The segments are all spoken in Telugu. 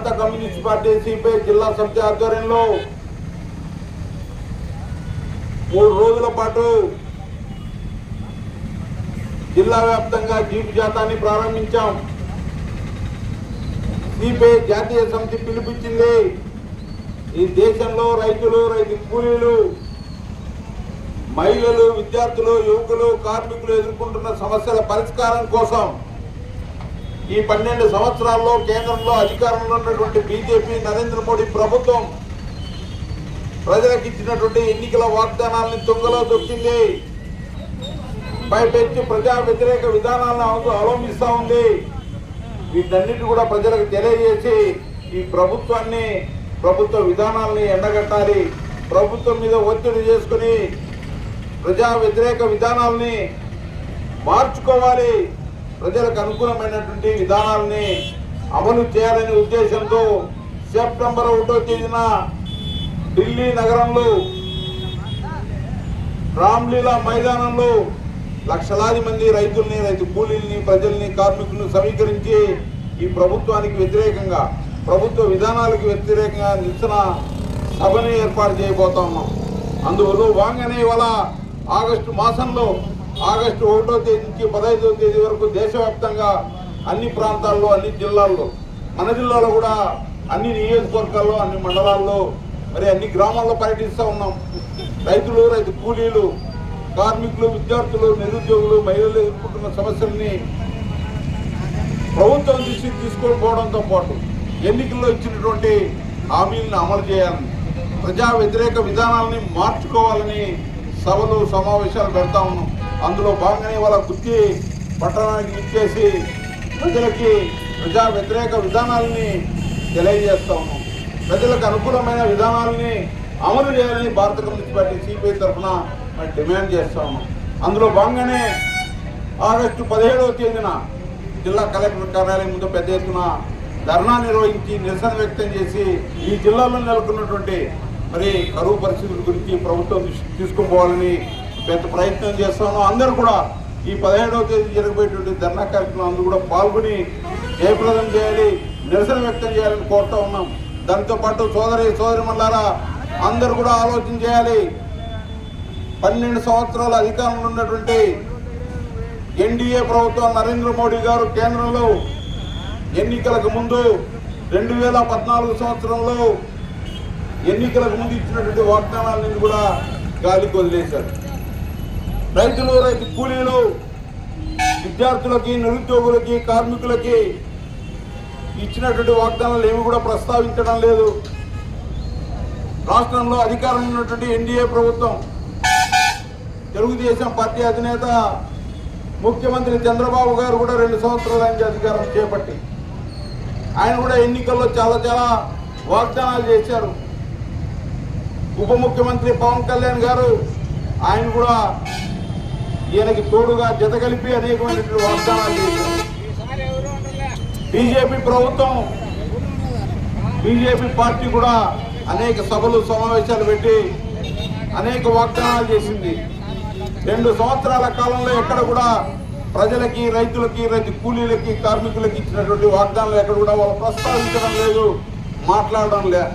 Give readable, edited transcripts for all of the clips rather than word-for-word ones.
భారత కమ్యూనిస్ట్ పార్టీ సిపిఐ జిల్లా సమితి ఆధ్వర్యంలో 3 రోజుల పాటు జిల్లా వ్యాప్తంగా జీపు జాతాన్ని ప్రారంభించాం. సిపిఐ జాతీయ సమితి పిలుపుచ్చింది. ఈ దేశంలో రైతులు, రైతు కూలీలు, మహిళలు, విద్యార్థులు, యువకులు, కార్మికులు ఎదుర్కొంటున్న సమస్యల పరిష్కారం కోసం ఈ 12 సంవత్సరాల్లో కేంద్రంలో అధికారంలో ఉన్నటువంటి బీజేపీ నరేంద్ర మోడీ ప్రభుత్వం ప్రజలకు ఇచ్చినటువంటి ఎన్నికల వాగ్దానాలను తుంగలో దొక్కింది. పైపెచ్చి ప్రజా వ్యతిరేక విధానాలను అవలంబిస్తూ ఉంది. వీటన్నిటి కూడా ప్రజలకు తెలియజేసి ఈ ప్రభుత్వ విధానాలని ఎండగట్టాలి. ప్రభుత్వం మీద ఒత్తిడి చేసుకుని ప్రజా వ్యతిరేక విధానాలని మార్చుకోవాలి. ప్రజలకు అనుకూలమైనటువంటి విధానాలని అమలు చేయాలనే ఉద్దేశంతో సెప్టెంబర్ 1వ తేదీన ఢిల్లీ నగరంలో రామ్లీలా మైదానంలో లక్షలాది మంది రైతుల్ని, రైతు కూలీల్ని, ప్రజల్ని, కార్మికులను సమీకరించి ఈ ప్రభుత్వానికి వ్యతిరేకంగా, ప్రభుత్వ విధానాలకు వ్యతిరేకంగా నిరసన సభని ఏర్పాటు చేయబోతా ఉన్నాం. అందువల్ల భాగంగానే ఇవాళ ఆగస్టు మాసంలో ఆగస్టు 1వ తేదీ నుంచి 15వ తేదీ వరకు దేశవ్యాప్తంగా అన్ని ప్రాంతాల్లో, అన్ని జిల్లాల్లో, మన జిల్లాలో కూడా అన్ని నియోజకవర్గాల్లో, అన్ని మండలాల్లో, మరి అన్ని గ్రామాల్లో పర్యటిస్తూ ఉన్నాం. రైతులు, రైతు కూలీలు, కార్మికులు, విద్యార్థులు, నిరుద్యోగులు, మహిళలు ఎదుర్కొంటున్న సమస్యల్ని ప్రభుత్వం దృష్టికి తీసుకొని పాటు ఎన్నికల్లో ఇచ్చినటువంటి హామీలను అమలు చేయాలని, ప్రజా వ్యతిరేక విధానాలని మార్చుకోవాలని సభలు, సమావేశాలు పెడతా ఉన్నాం. అందులో భాగంగానే వాళ్ళ గుర్తి పట్టణానికి ఇచ్చేసి ప్రజలకి ప్రజా వ్యతిరేక విధానాలని తెలియజేస్తా ఉన్నాం. ప్రజలకు అనుకూలమైన విధానాలని అమలు చేయాలని భారత కమ్యూనిస్ట్ పార్టీ సిపిఐ తరఫున మేము డిమాండ్ చేస్తా ఉన్నాం. అందులో భాగంగానే ఆగస్టు 17వ తేదీన జిల్లా కలెక్టర్ కార్యాలయం ముందు పెద్ద ఎత్తున ధర్నా నిర్వహించి నిరసన వ్యక్తం చేసి ఈ జిల్లాలో నెలకొన్నటువంటి మరి కరువు పరిస్థితుల గురించి ప్రభుత్వం తీసుకుపోవాలని పెద్ద ప్రయత్నం చేస్తాను. అందరూ కూడా ఈ 17వ తేదీ జరగబోయేటువంటి ధర్నా కార్యక్రమం అందరూ కూడా పాల్గొని జయప్రదం చేయాలి, నిరసన వ్యక్తం చేయాలని కోరుతా ఉన్నాం. దాంతోపాటు సోదరిమణులారా అందరూ కూడా ఆలోచన చేయాలి. 12 సంవత్సరాల అధికారంలో ఉన్నటువంటి ఎన్డీఏ ప్రభుత్వం నరేంద్ర మోడీ గారు కేంద్రంలో ఎన్నికలకు ముందు 2014 సంవత్సరంలో ఎన్నికలకు ముందు ఇచ్చినటువంటి వాగ్దానాలను కూడా గాలికి వదిలేశారు. రైతులు, రైతు కూలీలు, విద్యార్థులకి, నిరుద్యోగులకి, కార్మికులకి ఇచ్చినటువంటి వాగ్దానాలు ఏమి కూడా ప్రస్తావించడం లేదు. రాష్ట్రంలో అధికారంలో ఉన్నటువంటి ఎన్డీఏ ప్రభుత్వం, తెలుగుదేశం పార్టీ అధినేత ముఖ్యమంత్రి చంద్రబాబు గారు కూడా 2 సంవత్సరాల నుంచి అధికారం చేపట్టి ఆయన కూడా ఎన్నికల్లో చాలా వాగ్దానాలు చేశారు. ఉప ముఖ్యమంత్రి పవన్ కళ్యాణ్ గారు ఆయన కూడా ఈయనకి తోడుగా జత కలిపి అనేకమైనటువంటి వాగ్దానాలు చేశారు. బీజేపీ పార్టీ కూడా అనేక సభలు, సమావేశాలు పెట్టి అనేక వాగ్దానాలు చేసింది. 2 సంవత్సరాల కాలంలో ఎక్కడ కూడా ప్రజలకి, రైతులకి, రైతు కూలీలకి, కార్మికులకి ఇచ్చినటువంటి వాగ్దానాలు ఎక్కడ కూడా వాళ్ళు ప్రస్తావించడం లేదు, మాట్లాడడం లే.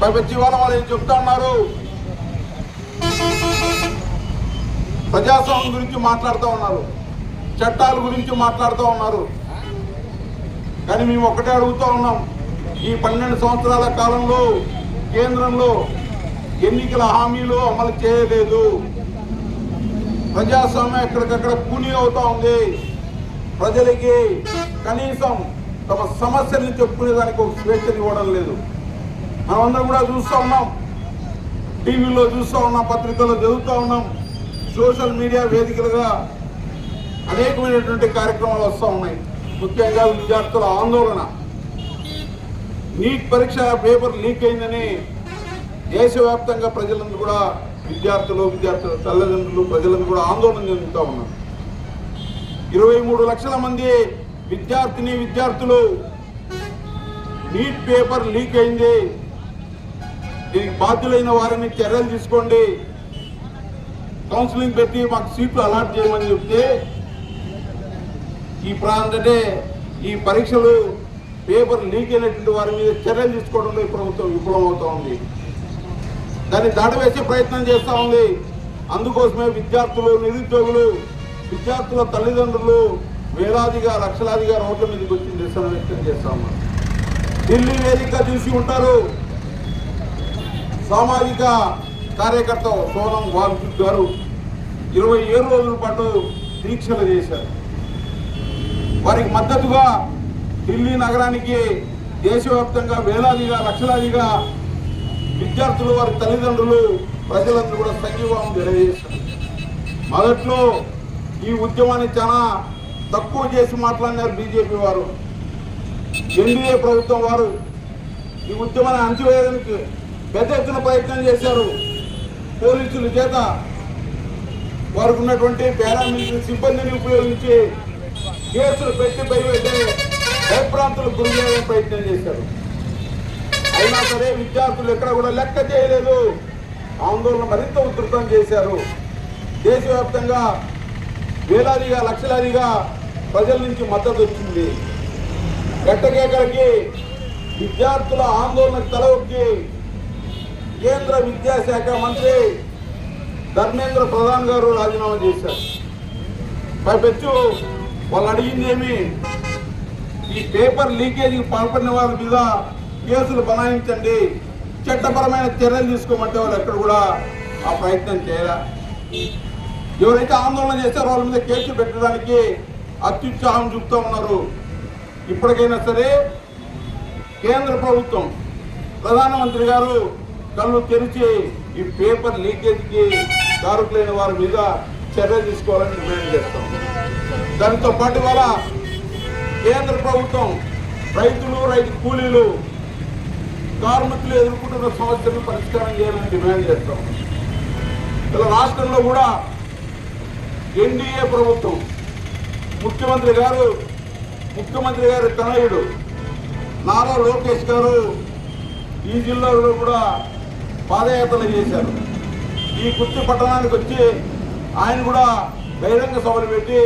పైపెచ్చి వాళ్ళు ఏం చెప్తా ఉన్నారు, ప్రజాస్వామ్యం గురించి మాట్లాడుతూ ఉన్నారు, చట్టాల గురించి మాట్లాడుతూ ఉన్నారు. కానీ మేము ఒకటే అడుగుతూ ఉన్నాం, ఈ 12 సంవత్సరాల కాలంలో కేంద్రంలో ఎన్నికల హామీలు అమలు చేయలేదు. ప్రజాస్వామ్యం ఎక్కడికక్కడ కూనీ అవుతా ఉంది. ప్రజలకి కనీసం తమ సమస్యల్ని చెప్పుకునేదానికి ఒక స్వేచ్ఛనివ్వడం లేదు. మనమందరం కూడా చూస్తూ ఉన్నాం, టీవీలో చూస్తూ ఉన్నాం, పత్రికల్లో చదువుతూ ఉన్నాం, సోషల్ మీడియా వేదికలుగా అనేకమైనటువంటి కార్యక్రమాలు వస్తూ ఉన్నాయి. ముఖ్యంగా విద్యార్థుల ఆందోళన, నీట్ పరీక్ష పేపర్ లీక్ అయిందని దేశవ్యాప్తంగా ప్రజలను కూడా విద్యార్థుల తల్లిదండ్రులు, ప్రజలను కూడా ఆందోళన చెందుతూ ఉన్నారు. 23 లక్షల మంది విద్యార్థులు నీట్ పేపర్ లీక్ అయింది, దీనికి బాధ్యులైన వారిని చర్యలు తీసుకోండి, కౌన్సిలింగ్ పెట్టి మాకు సీట్లు అలాట్ చేయమని చెప్తే ఈ పరీక్షలు పేపర్ లీక్ అయినటువంటి వారి మీద చర్యలు తీసుకోవడంలో ఈ ప్రభుత్వం విఫలమవుతూ ఉంది. దాన్ని దాటవేసే ప్రయత్నం చేస్తూ ఉంది. అందుకోసమే విద్యార్థులు, నిరుద్యోగులు, విద్యార్థుల తల్లిదండ్రులు వేలాదిగా, లక్షలాదిగా రోడ్ల మీదకి వచ్చి నిరసన వ్యక్తం చేస్తా ఉన్నారు. ఢిల్లీ వేదిక చూసి ఉంటారు. సామాజిక కార్యకర్త సోనం వాల్మీకి గారు 27 రోజుల పాటు దీక్షలు చేశారు. వారికి మద్దతుగా ఢిల్లీ నగరానికి దేశవ్యాప్తంగా వేలాదిగా, లక్షలాదిగా విద్యార్థులు, వారి తల్లిదండ్రులు, ప్రజలందరూ కూడా సంఘీభావం తెలియజేశారు. మొదట్లో ఈ ఉద్యమాన్ని చాలా తక్కువ చేసి మాట్లాడినారు బీజేపీ వారు. ఎన్డీఏ ప్రభుత్వం వారు ఈ ఉద్యమాన్ని అణచివేయడానికి పెద్ద ఎత్తున ప్రయత్నం చేశారు. పోలీసుల చేత వారికి ఉన్నటువంటి పారామిలిటరీ సిబ్బందిని ఉపయోగించి కేసులు పెట్టి భయపెట్టే భయప్రాంతులకు గురి చేయడానికి ప్రయత్నం చేశారు. అయినా సరే విద్యార్థులు ఎక్కడ కూడా లెక్క చేయలేదు. ఆందోళన మరింత ఉధృతం చేశారు. దేశవ్యాప్తంగా వేలాదిగా, లక్షలాదిగా ప్రజల నుంచి మద్దతు వచ్చింది. ఎట్టకేకలకి విద్యార్థుల ఆందోళనకు తలవొక్కి కేంద్ర విద్యాశాఖ మంత్రి ధర్మేంద్ర ప్రధాన్ గారు రాజీనామా చేశారు. పైపెచ్చు వాళ్ళు అడిగింది ఏమి, ఈ పేపర్ లీకేజీకి పాల్పడిన వాళ్ళ మీద కేసులు బనాయించండి, చట్టపరమైన చర్యలు తీసుకోమంటే వాళ్ళు ఎక్కడ కూడా ఆ ప్రయత్నం చేయాల. ఎవరైతే ఆందోళన చేశారో వాళ్ళ మీద కేసులు పెట్టడానికి అత్యుత్సాహం చూపుతూ ఉన్నారు. ఇప్పటికైనా సరే కేంద్ర ప్రభుత్వం, ప్రధానమంత్రి గారు కళ్ళు తెరిచి ఈ పేపర్ లీకేజీకి కారకులైన వారి మీద చర్యలు తీసుకోవాలని డిమాండ్ చేస్తాం. దానితో పాటు ఇవాళ కేంద్ర ప్రభుత్వం రైతులు, రైతు కూలీలు, కార్మికులు ఎదుర్కొంటున్న సమస్యలను పరిష్కారం చేయాలని డిమాండ్ చేస్తాం. ఇలా రాష్ట్రంలో కూడా ఎన్డీఏ ప్రభుత్వం, ముఖ్యమంత్రి గారి తనయుడు నారా లోకేష్ గారు ఈ జిల్లాలో కూడా పాదయాత్రలు చేశారు. ఈ కుర్తి పట్టణానికి వచ్చి ఆయన కూడా బహిరంగ సభలు పెట్టి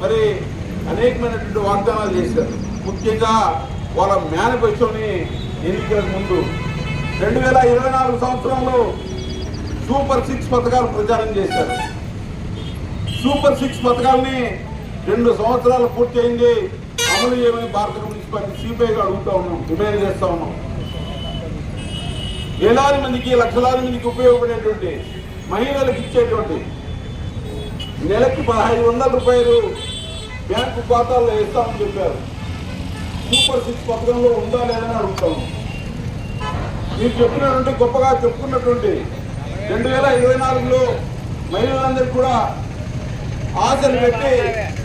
మరి అనేకమైనటువంటి వాగ్దానాలు చేశారు. ముఖ్యంగా వాళ్ళ మేనిఫెస్టోని ఎన్నికలకు ముందు 2024 సంవత్సరంలో సూపర్ 6 పథకాలు ప్రచారం చేశారు. సూపర్ 6 పథకాలని 2 సంవత్సరాలు పూర్తి అయింది, అమలు చేయమని భారత కమ్యూనిస్ట్ పార్టీ సిపిఐగా అడుగుతా ఉన్నాం, డిమాండ్ చేస్తా ఉన్నాం. వేలాది మందికి, లక్షలాది మందికి ఉపయోగపడేటువంటి, మహిళలకు ఇచ్చేటువంటి నెలకి 1500 రూపాయలు బ్యాంకు ఖాతాల్లో వేస్తామని చెప్పారు. సూపర్ 6 పథకంలో ఉందా లేదని అడుగుతాము. మీరు చెప్పినటువంటి, గొప్పగా చెప్పుకున్నటువంటి 2024లో మహిళలందరికీ కూడా ఆశలు పెట్టి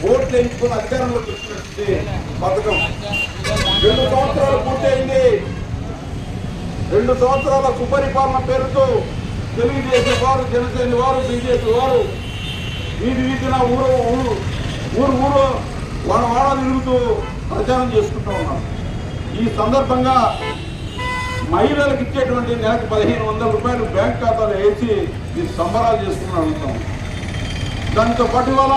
ఓట్లు ఎంచుకుని అధికారంలోకి వచ్చినటువంటి పథకం 2 సంవత్సరాలు పూర్తయింది. 2 సంవత్సరాల సుపరిపాలన పేరుతో తెలుగుదేశం వారు, జనసేన వారు, బీజేపీ వారు వీధిన ఊరు వాడ తిరుగుతూ ప్రచారం చేసుకుంటూ ఉన్నారు. ఈ సందర్భంగా మహిళలకు ఇచ్చేటువంటి నెలకు 1500 రూపాయలు బ్యాంక్ ఖాతాలో వేసి ఈ సంబరాలు చేసుకుని అడుగుతాం. దాంతో పాటు ఇవాళ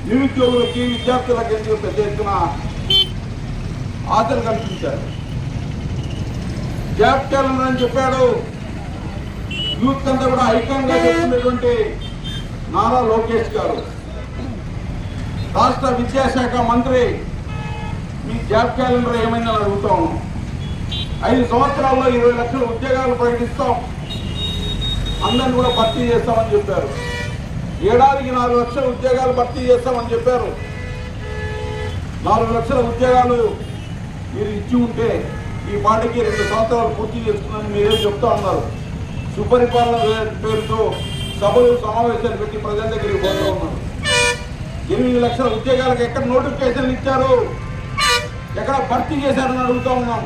నిరుద్యోగులకి, విద్యార్థులకి ఎందుకు పెద్ద ఎత్తున ఆశలు కల్పించారు. జాబ్ క్యాలెండర్ అని చెప్పాడు. యూత్ అంతా కూడా ఐకాన్ గా చెప్తున్నటువంటి నారా లోకేష్ గారు, రాష్ట్ర విద్యాశాఖ మంత్రి, మీ జాబ్ క్యాలెండర్ ఏమైందని అడుగుతాం. 5 సంవత్సరాల్లో 20 లక్షల ఉద్యోగాలు ప్రకటిస్తాం, అందరిని కూడా భర్తీ చేస్తామని చెప్పారు. ఏడాదికి 4 లక్షల ఉద్యోగాలు భర్తీ చేస్తామని చెప్పారు. 4 లక్షల ఉద్యోగాలు మీరు ఇచ్చి ఉంటే ఈ పార్టీకి 2 సంవత్సరాలు పూర్తి చేస్తుందని మీరేం చెప్తా ఉన్నారు. సుపరిపాలన పేరుతో సభలు, సమావేశాలు పెట్టి ప్రజల దగ్గరికి పోతూ ఉన్నారు. 8 లక్షల ఉద్యోగాలకు ఎక్కడ నోటిఫికేషన్లు ఇచ్చారు, ఎక్కడ భర్తీ చేశారని అడుగుతూ ఉన్నాం.